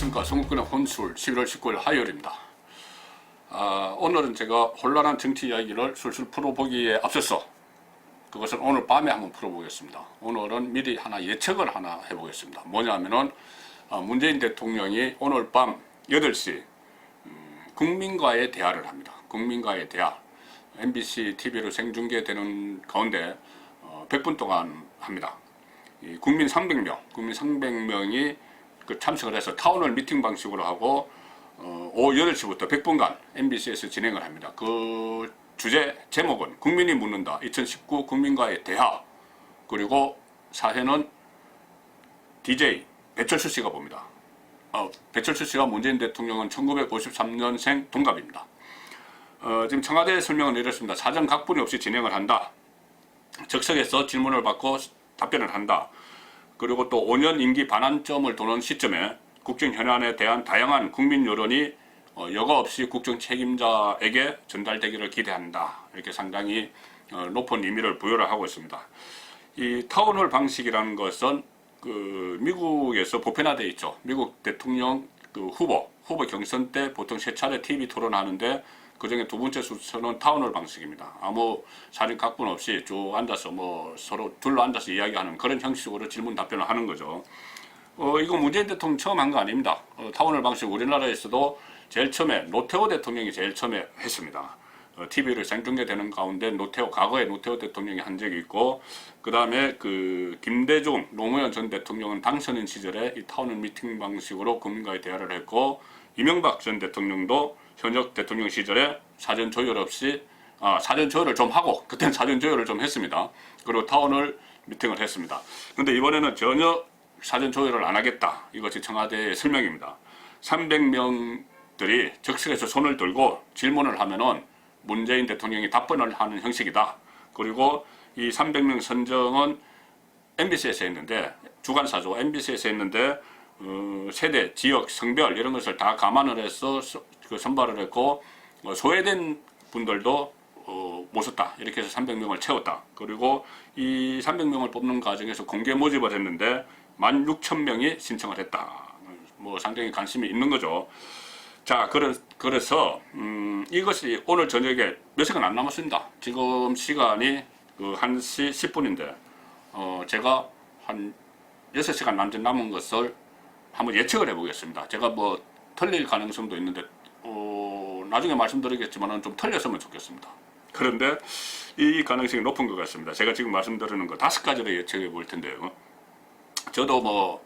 안녕하십니까. 성북구의 혼술 11월 19일 화요일입니다. 오늘은 제가 혼란한 정치 이야기를 술술 풀어보기에 앞서서 그것을 오늘 밤에 한번 풀어보겠습니다. 오늘은 미리 하나 예측을 하나 해보겠습니다. 뭐냐면은 문재인 대통령이 오늘 밤 8시 국민과의 대화를 합니다. 국민과의 대화. MBC TV로 생중계되는 가운데 100분 동안 합니다. 국민 300명이 참석을 해서 타운홀 미팅 방식으로 하고 오후 8시부터 100분간 MBC에서 진행을 합니다. 그 주제 제목은 국민이 묻는다 2019 국민과의 대화, 그리고 사회는 DJ 배철수 씨가 봅니다. 배철수 씨와 문재인 대통령은 1953년생 동갑입니다. 지금 청와대 설명은 이렇습니다. 사전 각본이 없이 진행을 한다. 즉석에서 질문을 받고 답변을 한다. 그리고 또 5년 임기 반환점을 도는 시점에 국정 현안에 대한 다양한 국민 여론이 여과 없이 국정 책임자에게 전달되기를 기대한다. 이렇게 상당히 높은 의미를 부여를 하고 있습니다. 이 타운홀 방식이라는 것은 미국에서 보편화되어 있죠. 미국 대통령 후보 경선 때 보통 3차례 TV 토론하는데 그 중에 두 번째 순서는 타운홀 방식입니다. 아무 사진 각본 없이 쭉 앉아서 서로 둘러 앉아서 이야기하는 그런 형식으로 질문 답변을 하는 거죠. 이거 문재인 대통령 처음 한 거 아닙니다. 타운홀 방식 우리나라에서도 제일 처음에 노태우 대통령이 제일 처음에 했습니다. TV를 생중계되는 가운데 과거에 노태우 대통령이 한 적이 있고, 그 다음에 김대중 노무현 전 대통령은 당선인 시절에 이 타운홀 미팅 방식으로 국민과의 대화를 했고, 이명박 전 대통령도 현역 대통령 시절에 사전 조율 없이 사전 조율을 좀 하고, 그때는 사전 조율을 좀 했습니다. 그리고 타운홀 미팅을 했습니다. 근데 이번에는 전혀 사전 조율을 안 하겠다. 이것이 청와대의 설명입니다. 300명들이 즉석에서 손을 들고 질문을 하면은 문재인 대통령이 답변을 하는 형식이다. 그리고 이 300명 선정은 MBC에서 했는데, 주간사죠. MBC에서 했는데 세대, 지역, 성별 이런 것을 다 감안을 해서 선발을 했고, 소외된 분들도 모셨다. 이렇게 해서 300명을 채웠다. 그리고 이 300명을 뽑는 과정에서 공개 모집을 했는데 16,000명이 신청을 했다. 상당히 관심이 있는 거죠. 자, 그래서 이것이 오늘 저녁에 몇 시간 안 남았습니다. 지금 시간이 1시 10분인데 제가 한 6시간 남은 것을 한번 예측을 해보겠습니다. 제가 틀릴 가능성도 있는데 나중에 말씀드리겠지만 좀 틀렸으면 좋겠습니다. 그런데 이 가능성이 높은 것 같습니다. 제가 지금 말씀드리는 거 5가지로 예측해 볼 텐데요. 저도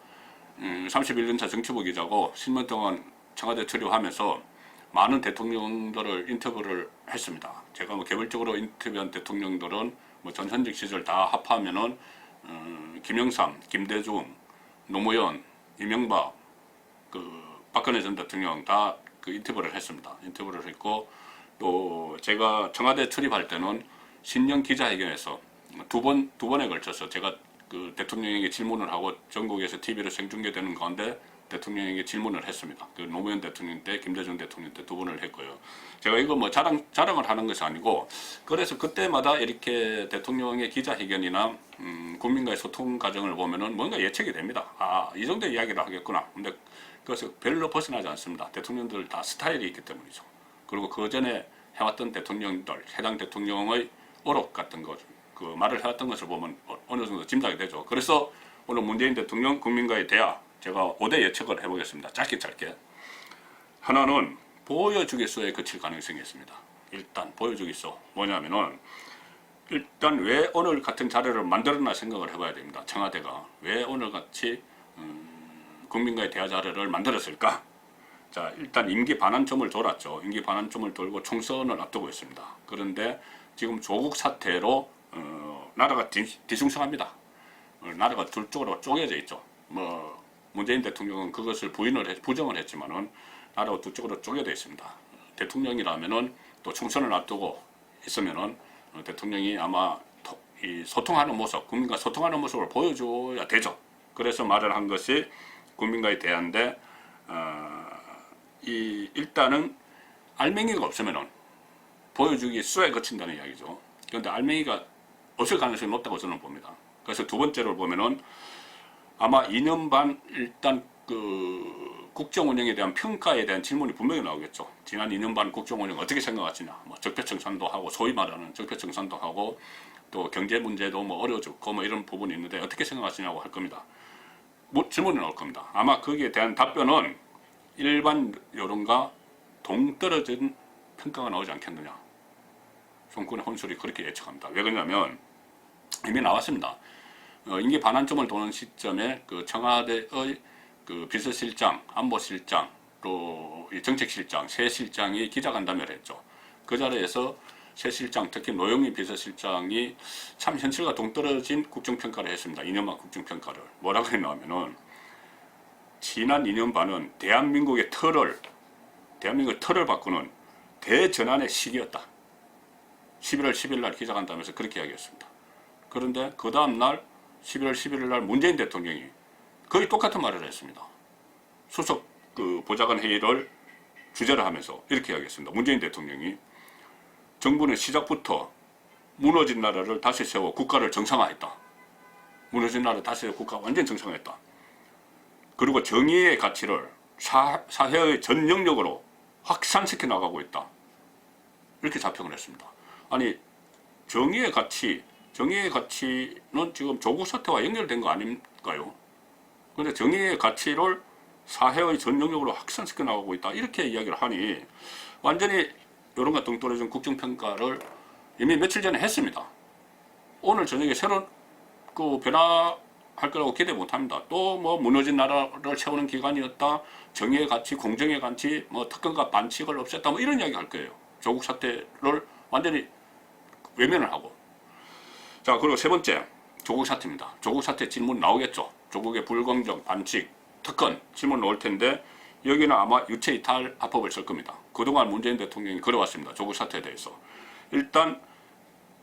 31년차 정치부 기자고 10년 동안 청와대 출입하면서 많은 대통령들을 인터뷰를 했습니다. 제가 개별적으로 인터뷰한 대통령들은 전 현직 시절 다 합하면은 김영삼, 김대중, 노무현, 이명박, 박근혜 전 대통령 다 인터뷰를 했습니다. 인터뷰를 했고, 또 제가 청와대 출입할 때는 신년 기자회견에서 두 번에 걸쳐서 제가 대통령에게 질문을 하고 전국에서 TV로 생중계되는 가운데 대통령에게 질문을 했습니다. 노무현 대통령 때, 김대중 대통령 때 2번을 했고요. 제가 이거 자랑을 하는 것이 아니고, 그래서 그때마다 이렇게 대통령의 기자회견이나 국민과의 소통 과정을 보면은 뭔가 예측이 됩니다. 이 정도 이야기를 하겠구나. 근데 그것을 별로 벗어나지 않습니다. 대통령들 다 스타일이 있기 때문이죠. 그리고 그 전에 해왔던 대통령들, 해당 대통령의 어록 같은 것, 말을 해왔던 것을 보면 어느 정도 짐작이 되죠. 그래서 오늘 문재인 대통령 국민과의 대화, 제가 5대 예측을 해보겠습니다. 짧게. 하나는 보여주기소에 그칠 가능성이 있습니다. 일단 보여주기소. 뭐냐면은, 일단 왜 오늘 같은 자료를 만들었나 생각을 해봐야 됩니다. 청와대가 왜 오늘 같이 국민과의 대화 자료를 만들었을까? 자, 일단 임기 반환점을 돌았죠. 임기 반환점을 돌고 총선을 앞두고 있습니다. 그런데 지금 조국 사태로 나라가 뒤숭숭합니다. 나라가 둘 쪽으로 쪼개져 있죠. 문재인 대통령은 그것을 부정을 했지만은 나라가 두 쪽으로 쪼개져 있습니다. 대통령이라면은 또 총선을 앞두고 있으면은 대통령이 아마 소통하는 모습, 국민과 소통하는 모습을 보여줘야 되죠. 그래서 말을 한 것이 국민과의 대화인데, 일단은 알맹이가 없으면은 보여주기 수에 그친다는 이야기죠. 그런데 알맹이가 없을 가능성이 높다고 저는 봅니다. 그래서 두 번째로 보면은 아마 2년 반 일단 국정 운영에 대한 평가에 대한 질문이 분명히 나오겠죠. 지난 2년 반 국정 운영 어떻게 생각하시냐. 뭐 적폐청산도 하고 소위 말하는 적폐청산도 하고 또 경제 문제도 뭐 어려워졌고 뭐 이런 부분이 있는데 어떻게 생각하시냐고 할 겁니다. 질문이 나올 겁니다. 아마 거기에 대한 답변은 일반 여론과 동떨어진 평가가 나오지 않겠느냐. 정권의 혼술이 그렇게 예측합니다. 왜 그러냐면 이미 나왔습니다. 임기 반환점을 도는 시점에 그 청와대의 그 비서실장, 안보실장, 또 정책실장, 세 실장이 기자간담회를 했죠. 그 자리에서 세 실장, 특히 노영민 비서실장이 참 현실과 동떨어진 국정평가를 했습니다. 2년만 국정평가를. 뭐라고 했냐면은 지난 2년 반은 대한민국의 틀을 바꾸는 대전환의 시기였다. 11월 10일 날 기자간담회에서 그렇게 이야기했습니다. 그런데 그 다음날 11월 11일 날 문재인 대통령이 거의 똑같은 말을 했습니다. 수석 보좌관 회의를 주재를 하면서 이렇게 이야기했습니다. 문재인 대통령이 정부는 시작부터 무너진 나라를 다시 세워 국가를 정상화했다. 무너진 나라를 다시 세워 국가를 완전 정상화했다. 그리고 정의의 가치를 사회의 전 영역으로 확산시켜 나가고 있다. 이렇게 자평을 했습니다. 아니 정의의 가치는 지금 조국 사태와 연결된 거 아닌가요? 그런데 정의의 가치를 사회의 전 영역으로 확산시켜 나가고 있다. 이렇게 이야기를 하니 완전히 여론과 동떨어진 국정평가를 이미 며칠 전에 했습니다. 오늘 저녁에 새로운 변화할 거라고 기대 못합니다. 또 뭐 무너진 나라를 채우는 기간이었다. 정의의 가치, 공정의 가치, 뭐 특권과 반칙을 없앴다. 뭐 이런 이야기 할 거예요. 조국 사태를 완전히 외면을 하고. 자, 그리고 세 번째, 조국 사태입니다. 조국 사태 질문 나오겠죠. 조국의 불공정, 반칙, 특권 질문 나올 텐데 여기는 아마 유체이탈 합법을 쓸 겁니다. 그동안 문재인 대통령이 그려왔습니다. 조국 사태에 대해서. 일단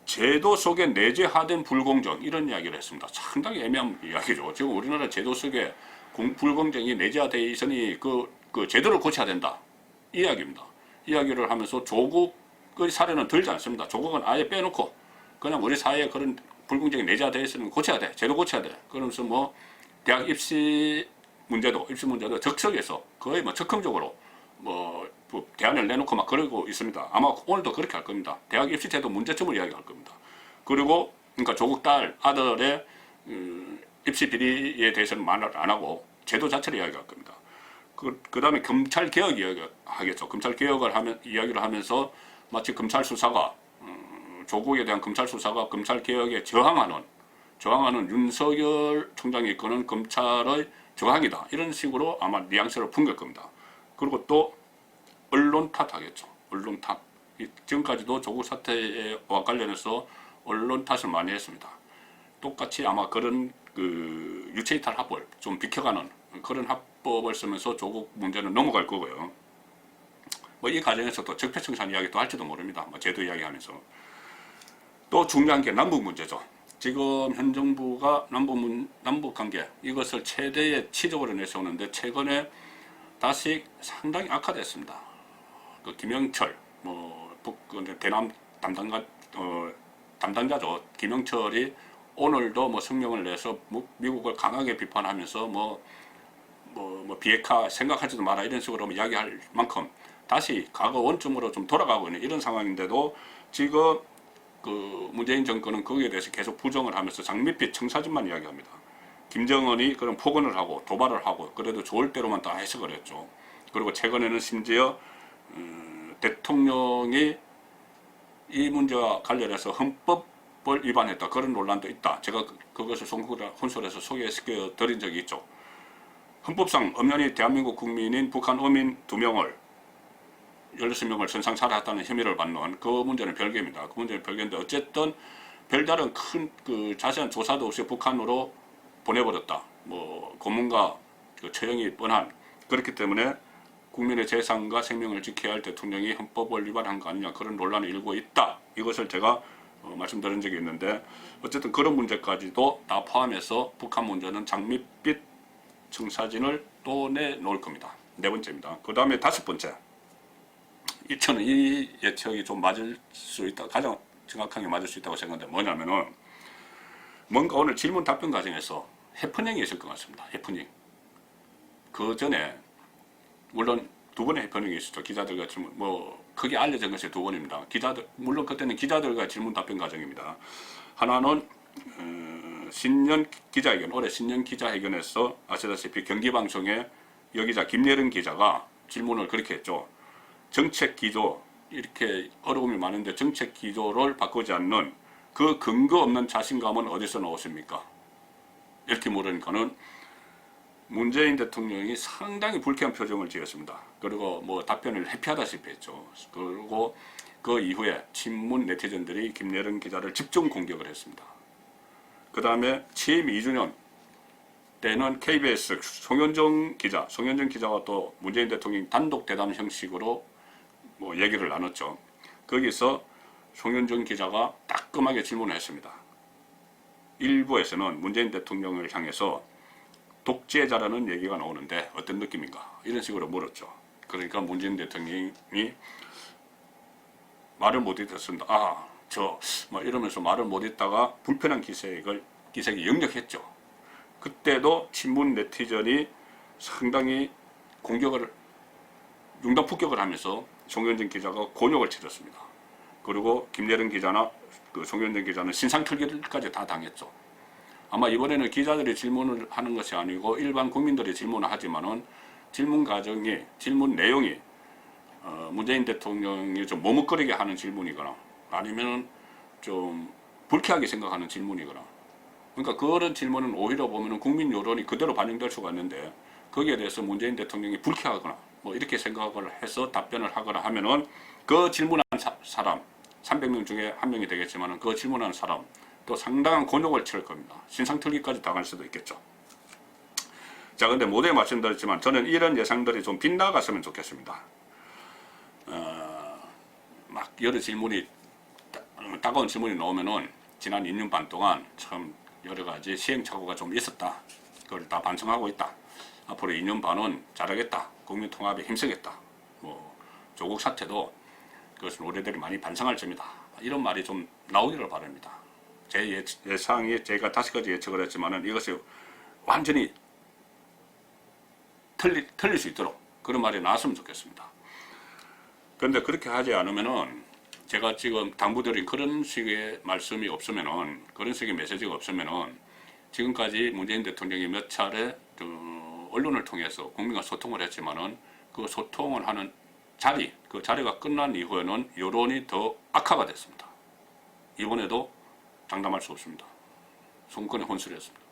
제도 속에 내재화된 불공정 이런 이야기를 했습니다. 상당히 애매한 이야기죠. 지금 우리나라 제도 속에 불공정이 내재화되어 있으니 그 제도를 고쳐야 된다. 이 이야기입니다. 이야기를 하면서 조국의 사례는 들지 않습니다. 조국은 아예 빼놓고 그냥 우리 사회에 그런 불공정이 내재화되어 있으면 고쳐야 돼. 제도 고쳐야 돼. 그러면서 뭐 대학 입시 문제도 적석에서 거의 뭐 적극적으로 뭐 대안을 내놓고 막 그러고 있습니다. 아마 오늘도 그렇게 할 겁니다. 대학 입시 제도 문제점을 이야기할 겁니다. 그리고 그러니까 조국 딸 아들의 입시 비리에 대해서는 말을 안 하고 제도 자체를 이야기할 겁니다. 그 다음에 검찰 개혁 이야기하겠죠. 검찰 개혁을 이야기를 하면서 마치 검찰 수사가 조국에 대한 검찰 수사가 검찰 개혁에 저항하는 윤석열 총장이 이끄는 검찰의 저항이다. 이런 식으로 아마 뉘앙스를 풍길 겁니다. 그리고 또 언론 탓하겠죠. 언론 탓. 지금까지도 조국 사태와 관련해서 언론 탓을 많이 했습니다. 똑같이 아마 그런 유체이탈 합법을 좀 비켜가는 그런 합법을 쓰면서 조국 문제는 넘어갈 거고요. 뭐 이 과정에서 또 적폐청산 이야기도 할지도 모릅니다. 뭐 제도 이야기하면서. 또 중요한 게 남북 문제죠. 지금 현 정부가 남북 관계 이것을 최대의 치적으로 내세우는데 최근에 다시 상당히 악화됐습니다. 김영철 대남 담당자죠. 김영철이 오늘도 뭐 성명을 내서 미국을 강하게 비판하면서 비핵화 생각하지도 마라 이런 식으로 이야기할 만큼 다시 과거 원점으로 좀 돌아가고 있는 이런 상황인데도 지금 문재인 정권은 거기에 대해서 계속 부정을 하면서 장밋빛 청사진만 이야기합니다. 김정은이 그런 폭언을 하고 도발을 하고 그래도 좋을 대로만 다 해석을 했죠. 그리고 최근에는 심지어 대통령이 이 문제와 관련해서 헌법을 위반했다. 그런 논란도 있다. 제가 그것을 혼술해서 소개시켜 드린 적이 있죠. 헌법상 엄연히 대한민국 국민인 북한 어민 2명을 16명을 선상 살해했다는 혐의를 받는 그 문제는 별개입니다. 그 문제는 별개인데 어쨌든 별다른 큰 자세한 조사도 없이 북한으로 보내버렸다. 고문과 처형이 뻔한 그렇기 때문에 국민의 재산과 생명을 지켜야 할 대통령이 헌법을 위반한 거 아니냐 그런 논란이 일고 있다. 이것을 제가 말씀드린 적이 있는데 어쨌든 그런 문제까지도 다 포함해서 북한 문제는 장밋빛 청사진을 또 내놓을 겁니다. 네 번째입니다. 그 다음에 다섯 번째. 저는 이 예측이 좀 맞을 수 있다. 가장 정확하게 맞을 수 있다고 생각하는데 뭐냐면은 뭔가 오늘 질문 답변 과정에서 해프닝이 있을 것 같습니다. 해프닝. 그 전에 물론 두 번의 해프닝이 있었죠. 기자들과 질문, 뭐 크게 알려진 것이 두 번입니다. 기자들, 물론 그때는 기자들과 질문 답변 과정입니다. 하나는 신년 기자회견, 올해 신년 기자회견에서 아시다시피 경기방송에 여기자 김예른 기자가 질문을 그렇게 했죠. 정책 기조, 이렇게 어려움이 많은데 정책 기조를 바꾸지 않는 그 근거 없는 자신감은 어디서 나오십니까? 이렇게 물으니까는 문재인 대통령이 상당히 불쾌한 표정을 지었습니다. 그리고 뭐 답변을 회피하다시피 했죠. 그리고 그 이후에 친문 네티즌들이 김예른 기자를 집중 공격을 했습니다. 그 다음에 취임 2주년 때는 KBS 송현정 기자가 또 문재인 대통령 단독 대담 형식으로 뭐 얘기를 나눴죠. 거기서 송현정 기자가 따끔하게 질문을 했습니다. 일부에서는 문재인 대통령을 향해서 독재자라는 얘기가 나오는데 어떤 느낌인가? 이런 식으로 물었죠. 그러니까 문재인 대통령이 말을 못 잇었습니다. 뭐 이러면서 말을 못 잇다가 불편한 기색이 역력했죠. 그때도 친문 네티즌이 상당히 융단 폭격을 하면서 송현정 기자가 곤욕을 치렀습니다. 그리고 김예른 기자나 그 송현정 기자는 신상털기까지 다 당했죠. 아마 이번에는 기자들이 질문을 하는 것이 아니고 일반 국민들이 질문을 하지만은 질문 내용이 문재인 대통령이 좀 머뭇거리게 하는 질문이거나 아니면 좀 불쾌하게 생각하는 질문이거나, 그러니까 그런 질문은 오히려 보면은 국민 여론이 그대로 반영될 수가 있는데 거기에 대해서 문재인 대통령이 불쾌하거나 뭐 이렇게 생각을 해서 답변을 하거나 하면은 그 질문한 사람 300명 중에 한 명이 되겠지만은 그 질문한 사람 또 상당한 곤욕을 치를 겁니다. 신상털기까지 당할 수도 있겠죠. 자, 근데 모두에 말씀드렸지만 저는 이런 예상들이 좀 빗나갔으면 좋겠습니다. 막 여러 질문이 따가운 질문이 나오면은 지난 2년 반 동안 참 여러 가지 시행착오가 좀 있었다. 그걸 다 반성하고 있다. 앞으로 2년 반은 잘하겠다. 국민 통합에 힘쓰겠다. 뭐 조국 사태도 그것은 우리들이 많이 반성할 점이다. 이런 말이 좀 나오기를 바랍니다. 제 예상이 제가 5가지 예측을 했지만은 이것이 완전히 틀릴 수 있도록 그런 말이 나왔으면 좋겠습니다. 그런데 그렇게 하지 않으면은 제가 지금 당부드린 그런 식의 말씀이 없으면은, 그런 식의 메시지가 없으면은 지금까지 문재인 대통령이 몇 차례 언론을 통해서 국민과 소통을 했지만은 그 소통을 하는 그 자리가 끝난 이후에는 여론이 더 악화가 됐습니다. 이번에도 장담할 수 없습니다. 송권의 혼술이었습니다.